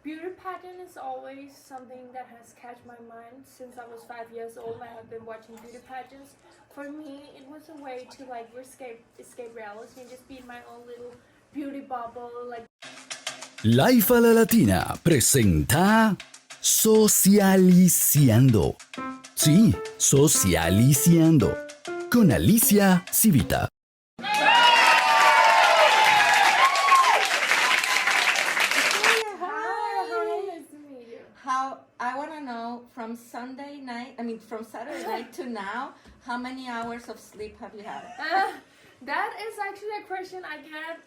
Beauty pageant is always something that has catch my mind since I was 5 years old. I have been watching beauty pageants. For me, it was a way to like escape reality and just be in my own little beauty bubble. Like Life a la Latina presenta Socialiciando. Sí, Socialiciando. Con Alicia Civita. How I want to know from Saturday night to now, how many hours of sleep have you had? That is actually a question I get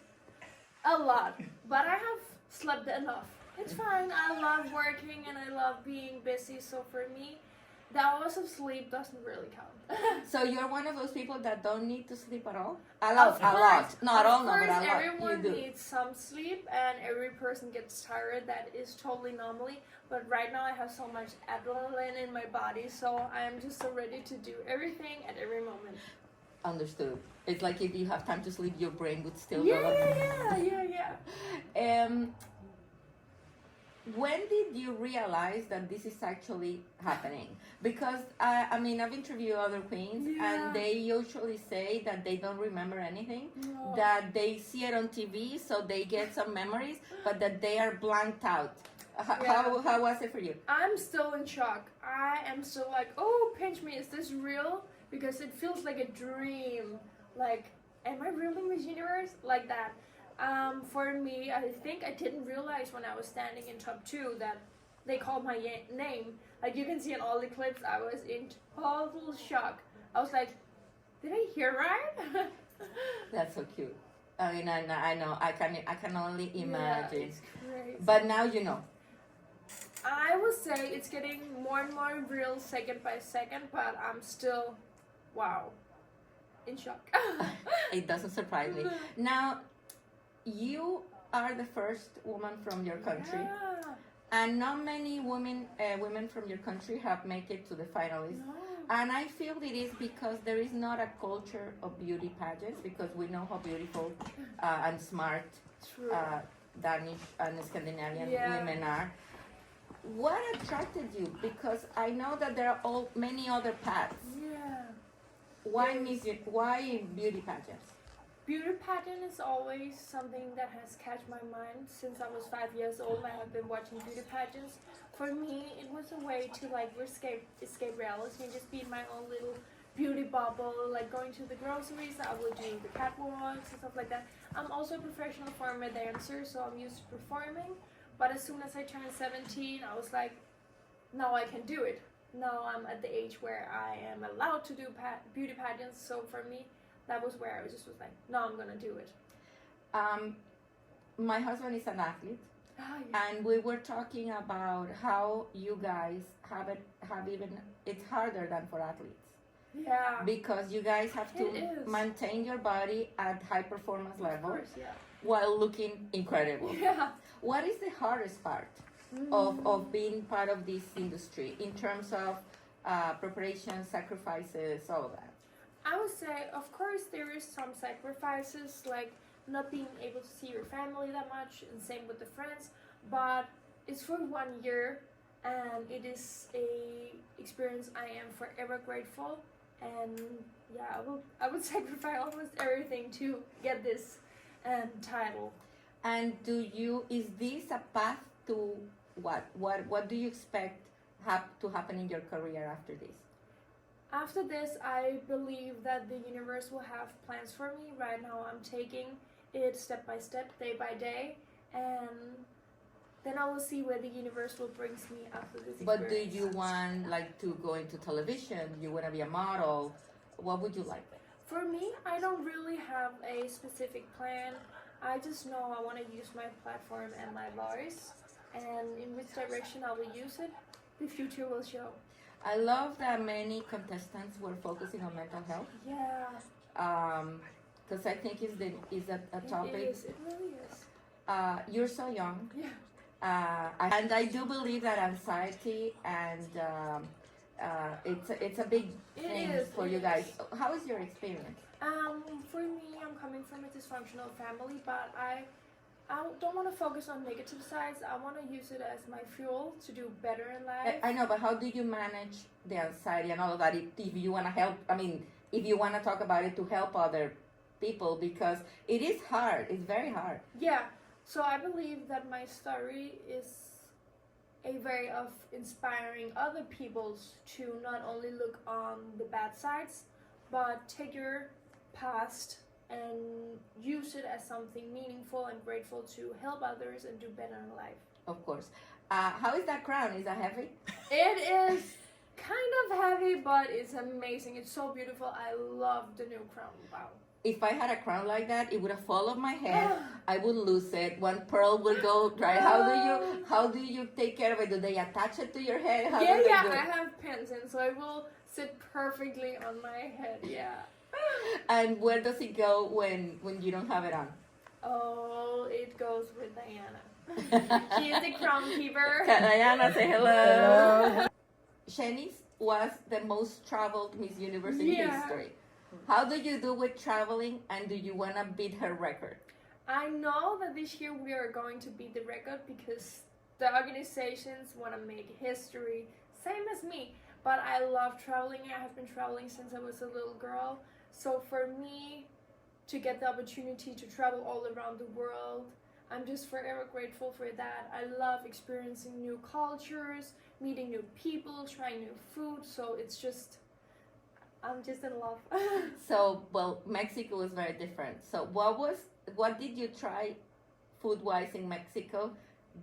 a lot, but I have slept enough. It's fine. I love working and I love being busy, so for me, the hours of sleep doesn't really count. So you're one of those people that don't need to sleep at all? A lot. Not all, no, but a lot. Everyone You do. needs some sleep, and every person gets tired. That is totally normally. But right now, I have so much adrenaline in my body, so I am just so ready to do everything at every moment. Understood. It's like if you have time to sleep, your brain would still Yeah. When did you realize that this is actually happening? Because I've interviewed other queens, and they usually say that they don't remember anything, that they see it on TV, so they get some memories, but that they are blanked out. How was it for you? I'm still in shock. I am still like, oh, pinch me, is this real? Because it feels like a dream. Like, am I really Miss Universe? Like that. For me, I think I didn't realize when I was standing in top 2 that they called my name. Like you can see in all the clips, I was in total shock. I was like, did I hear right? That's so cute. I know. I can only imagine. Yeah, it's crazy. But now you know. I will say it's getting more and more real second by second, but I'm still, wow, in shock. It doesn't surprise me. Now, you are the first woman from your country, and not many women from your country have made it to the finalists. No. And I feel it is because there is not a culture of beauty pageants, because we know how beautiful and smart Danish and Scandinavian women are. What attracted you? Because I know that there are many other paths. Yeah. Why beauty pageants? Beauty pageant is always something that has catch my mind since I was 5 years old. I have been watching beauty pageants. For me, it was a way to like escape reality and just be in my own little beauty bubble. Like going to the groceries, I would do the catwalks and stuff like that. I'm also a professional former dancer, so I'm used to performing. But as soon as I turned 17, I was like, now I can do it. Now I'm at the age where I am allowed to do beauty pageants. So for me, that was where I was like, no, I'm gonna do it. My husband is an athlete, and we were talking about how you guys it's harder than for athletes. Yeah. Because you guys have to maintain your body at high performance level, of course, while looking incredible. Yeah. What is the hardest part of being part of this industry in terms of preparation, sacrifices, all of that? I would say, of course, there is some sacrifices, like not being able to see your family that much, and same with the friends. But it's for 1 year, and it is a experience I am forever grateful. And yeah, I would sacrifice almost everything to get this title. And is this a path to what? What do you expect to happen in your career after this? After this, I believe that the universe will have plans for me. Right now, I'm taking it step by step, day by day, and then I will see where the universe will bring me after this experience. But do you want to go into television? You want to be a model? What would you like? For me, I don't really have a specific plan. I just know I want to use my platform and my voice, and in which direction I will use it, the future will show. I love that many contestants were focusing on mental health. Yeah. Because I think is a topic. It really is. You're so young. Yeah. And I do believe that anxiety and it's a big thing for you guys. How is your experience? For me, I'm coming from a dysfunctional family, but I I don't want to focus on negative sides. I want to use it as my fuel to do better in life. I know, but how do you manage the anxiety and all of that if you want to help? I mean, if you want to talk about it to help other people, because it is hard. It's very hard. Yeah. So I believe that my story is a way of inspiring other people to not only look on the bad sides, but take your past and use it as something meaningful and grateful to help others and do better in life. Of course. How is that crown? Is that heavy? It is kind of heavy, but it's amazing. It's so beautiful. I love the new crown. Wow. If I had a crown like that, it would have fallen off my head. I would lose it. One pearl would go dry. How do you take care of it? Do they attach it to your head? How do they do it? I have pins in, so it will sit perfectly on my head. Yeah. And where does it go when you don't have it on? Oh, it goes with Diana. She is the crown keeper. Diana, say hello. Shanice was the most traveled Miss Universe in history. How do you do with traveling, and do you want to beat her record? I know that this year we are going to beat the record because the organizations want to make history, same as me. But I love traveling. I have been traveling since I was a little girl. So for me to get the opportunity to travel all around the world, I'm just forever grateful for that. I love experiencing new cultures, meeting new people, trying new food. So I'm just in love. So, well, Mexico was very different. So what did you try food-wise in Mexico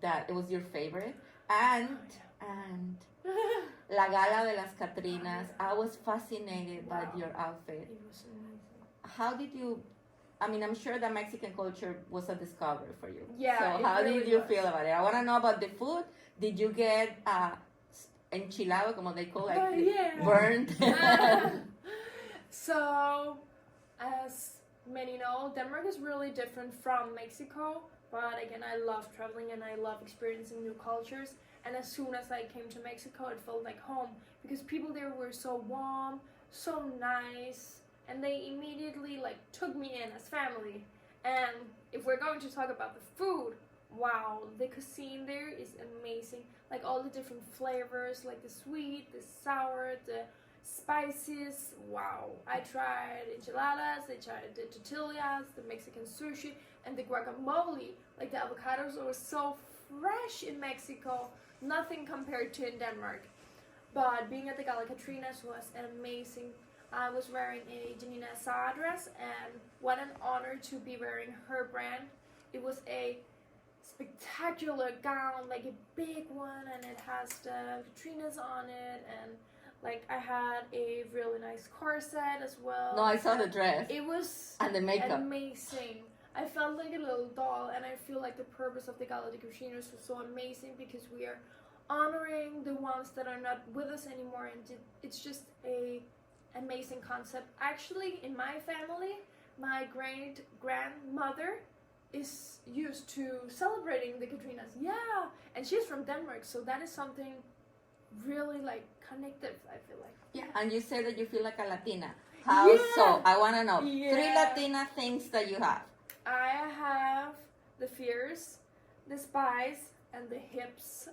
that it was your favorite? And La Gala de las Catrinas, I was fascinated by your outfit. It was amazing. How did you, I mean, I'm sure that Mexican culture was a discovery for you. Yeah. So how did you feel about it? I want to know about the food. Did you get enchilado, como they call it, burned? So, as many know, Denmark is really different from Mexico. But again, I love traveling and I love experiencing new cultures. And as soon as I came to Mexico, it felt like home because people there were so warm, so nice, and they immediately took me in as family. And if we're going to talk about the food, wow, the cuisine there is amazing. Like all the different flavors, like the sweet, the sour, the spices. Wow, I tried enchiladas, I tried the tortillas, the Mexican sushi, and the guacamole. Like the avocados were so fresh in Mexico, nothing compared to in Denmark. But being at the Gala Katrinas was amazing. I was wearing a Janina Saar dress, and what an honor to be wearing her brand. It was a spectacular gown, like a big one, and it has the Katrinas on it, and I had a really nice corset as well. No, I saw the dress. It was and the makeup. Amazing. I felt like a little doll, and I feel like the purpose of the Gala de Cocinos was so amazing because we are honoring the ones that are not with us anymore, and it's just a amazing concept. Actually, in my family, my great-grandmother is used to celebrating the Katrinas. Yeah, and she's from Denmark, so that is something really connective, I feel like. Yeah, and you say that you feel like a Latina. How so? I want to know. Yeah. 3 Latina things that you have. I have the fears, the spies, and the hips.